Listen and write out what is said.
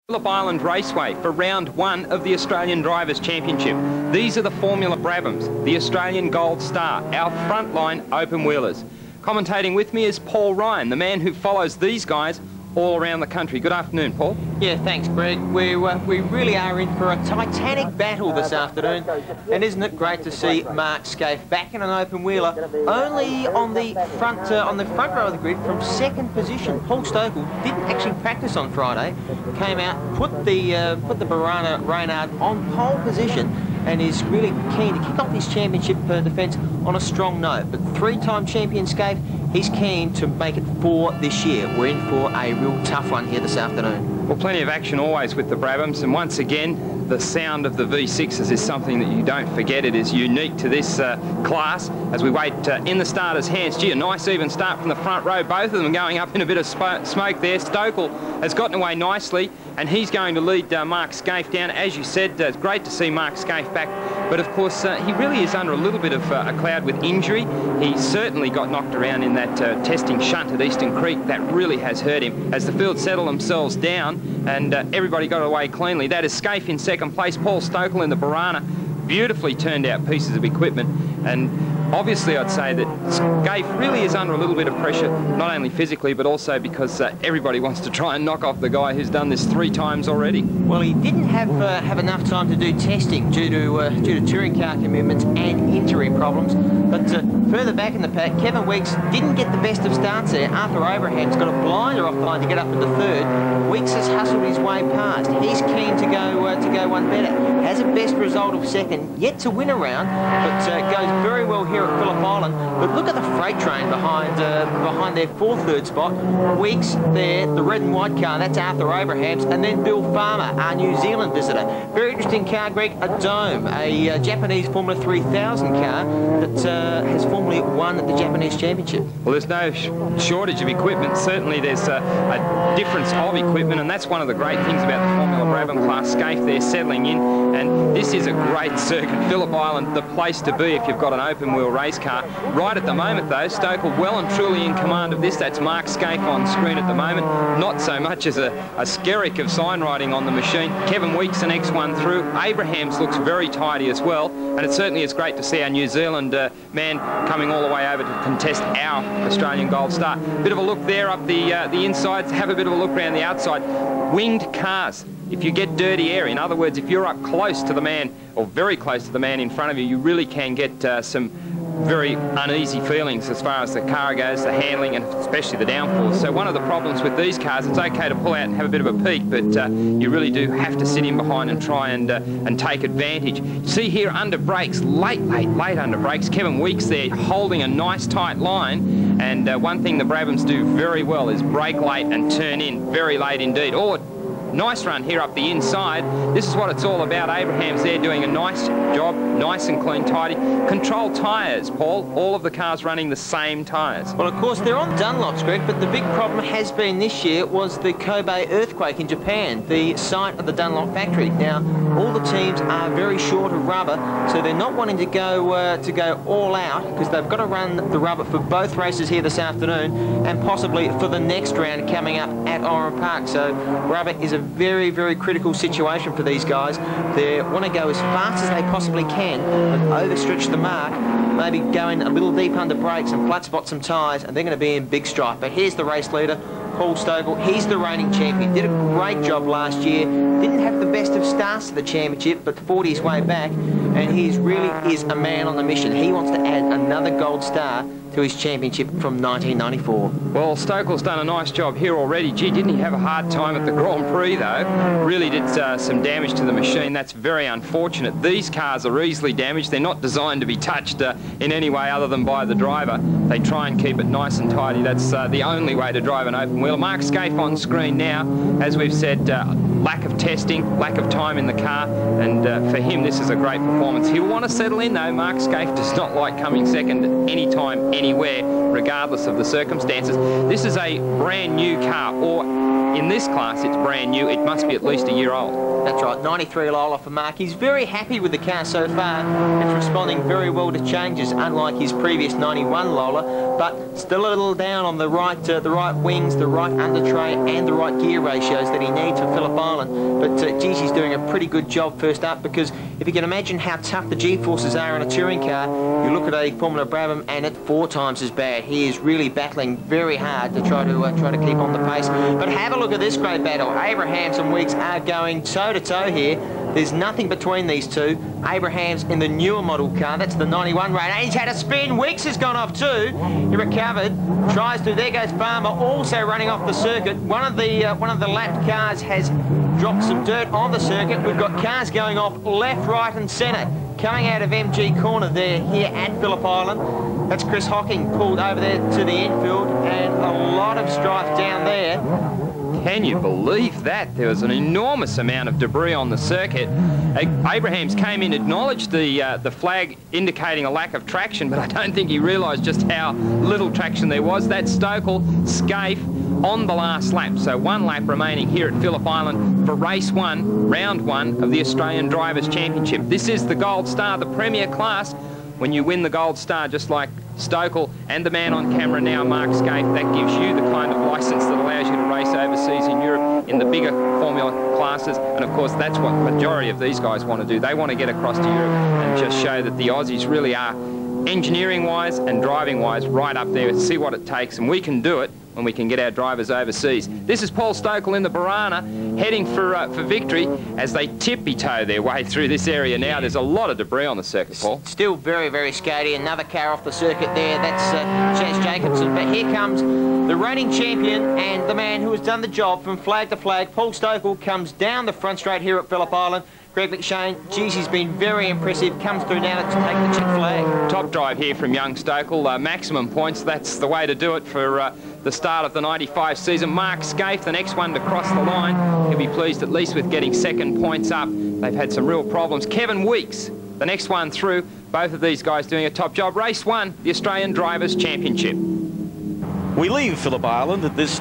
Phillip Island Raceway for round one of the Australian Drivers' Championship. These are the Formula Brabhams, the Australian Gold Star, our frontline open wheelers. Commentating with me is Paul Ryan, the man who follows these guys all around the country. Good afternoon, Paul. Yeah, thanks, Greg. We really are in for a titanic battle this afternoon, and isn't it great to see Mark Skaife back in an open wheeler, only on the front row of the grid from second position. Paul Stokel didn't actually practice on Friday, came out, put the Barana Reynard on pole position, and is really keen to kick off his championship defence on a strong note. But three-time champion Skaife, he's keen to make it for this year. We're in for a real tough one here this afternoon. Well, plenty of action always with the Brabhams, and once again, the sound of the V6s is something that you don't forget. It is unique to this class. As we wait in the starters' hands, gee, a nice even start from the front row. Both of them going up in a bit of smoke there. Stokel has gotten away nicely, and he's going to lead Mark Skaife down. As you said, it's great to see Mark Skaife back, but of course he really is under a little bit of a cloud with injury. He certainly got knocked around in that testing shunt at Eastern Creek. That really has hurt him. As the field settle themselves down and everybody got away cleanly. That is Skaife in second place, Paul Stokel in the Barana. Beautifully turned out pieces of equipment, and obviously I'd say that Skaife really is under a little bit of pressure, not only physically but also because everybody wants to try and knock off the guy who's done this 3 times already. Well, he didn't have enough time to do testing due to touring car commitments and injury problems. But further back in the pack, Kevin Weeks didn't get the best of starts there. Arthur Abraham's got a blinder off the line to get up into third. Weeks has hustled his way past. He's keen to go one better. Has a best result of second, yet to win a round, but goes very well here at Phillip Island. But look at the freight train behind their third spot. Weeks there, the red and white car, that's Arthur Abraham's, and then Bill Farmer, our New Zealand visitor. Very interesting car, Greg, a Dome, a Japanese Formula 3000 car that has formerly won the Japanese Championship. Well, there's no shortage of equipment. Certainly there's a difference of equipment, and that's one of the great things about the Formula Brabham class. Skaife there settling in, and this is a great circuit. Phillip Island, the place to be if you've got an open wheel race car. Right at the moment though, Stokel well and truly in command of this. That's Mark Skaife on screen at the moment. Not so much as a skerrick of sign writing on the machine. Kevin Weeks the next one through. Abraham's looks very tidy as well, and it certainly is great to see our New Zealand man coming all the way over to contest our Australian Gold Star. Bit of a look there up the insides. Have a bit of a look around the outside. Winged cars. If you get dirty air, in other words, if you're up close to the man, or very close to the man in front of you, you really can get some very uneasy feelings as far as the car goes, the handling, and especially the downforce. So one of the problems with these cars, it's okay to pull out and have a bit of a peek, but you really do have to sit in behind and try and take advantage. See here under brakes, late under brakes, Kevin Weeks there holding a nice tight line, and one thing the Brabhams do very well is brake late and turn in very late indeed. Nice run here up the inside. This is what it's all about. Abraham's there doing a nice job, nice and clean, tidy. Controlled tyres, Paul. All of the cars running the same tyres. Well, of course, they're on Dunlops, Greg, but the big problem has been this year was the Kobe earthquake in Japan, the site of the Dunlop factory. Now, all the teams are very short of rubber, so they're not wanting to go all out because they've got to run the rubber for both races here this afternoon and possibly for the next round coming up at Oran Park. So rubber is a very, very critical situation for these guys. They want to go as fast as they possibly can, but overstretch the mark, maybe go in a little deep under brakes and flat spot some tyres, and they're going to be in big strife. But here's the race leader, Paul Stokel. He's the reigning champion. Did a great job last year. Didn't have the best of starts to the championship, but fought his way back, and he really is a man on the mission. He wants to add another gold star to his championship from 1994. Well, Stokel's done a nice job here already. Gee, didn't he have a hard time at the Grand Prix though? Really did some damage to the machine. That's very unfortunate. These cars are easily damaged. They're not designed to be touched in any way other than by the driver. They try and keep it nice and tidy. That's the only way to drive an open wheel. Mark Skaife on screen now. As we've said, lack of testing, lack of time in the car, and for him this is a great performance. He'll want to settle in though. Mark Skaife does not like coming second any time, anywhere, regardless of the circumstances. This is a brand new car, or in this class, it's brand new. It must be at least a year old. That's right, 93 Lola for Mark. He's very happy with the car so far. It's responding very well to changes, unlike his previous 91 Lola, but still a little down on the right wings, the right under tray, and the right gear ratios that he needs for Phillip Island. But geez, he's doing a pretty good job first up, because if you can imagine how tough the G-forces are in a touring car, you look at a Formula Brabham and it's 4 times as bad. He is really battling very hard to try to keep on the pace. But have a look at this great battle. Abrahams and Weeks are going toe-to-toe here. There's nothing between these two. Abraham's in the newer model car. That's the 91 Radar. He's had a spin. Weeks has gone off too. He recovered. Tries to. There goes Farmer, also running off the circuit. One of the lapped cars has dropped some dirt on the circuit. We've got cars going off left, right, and centre. Coming out of MG Corner there here at Phillip Island. That's Chris Hocking pulled over there to the infield, and a lot of strife down there. Can you believe that? There was an enormous amount of debris on the circuit. Abrahams came in, acknowledged the flag indicating a lack of traction, but I don't think he realised just how little traction there was. That's Stokel, Scaife on the last lap. So 1 lap remaining here at Phillip Island for race 1, round 1 of the Australian Drivers' Championship. This is the Gold Star, the premier class. When you win the Gold Star, just like Stokel and the man on camera now, Mark Scaife, that gives you the kind of licence that allows you to race overseas in Europe in the bigger Formula classes. And of course, that's what the majority of these guys want to do. They want to get across to Europe and just show that the Aussies really are, engineering-wise and driving-wise, right up there. See what it takes, and we can do it when we can get our drivers overseas. This is Paul Stokel in the Barana, heading for victory as they tippy-toe their way through this area now. There's a lot of debris on the circuit, Paul. Still very, very skaty. Another car off the circuit there. That's Chaz Jacobson. But here comes the reigning champion and the man who has done the job from flag to flag. Paul Stokel comes down the front straight here at Phillip Island. Greg McShane, geez, he's been very impressive. Comes through now to take the check flag. Top drive here from young Stokel. Maximum points, that's the way to do it for the start of the 95 season. Mark Scaife, the next one to cross the line. He'll be pleased at least with getting 2nd points up. They've had some real problems. Kevin Weeks, the next one through. Both of these guys doing a top job. Race 1, the Australian Drivers' Championship. We leave Phillip Island at this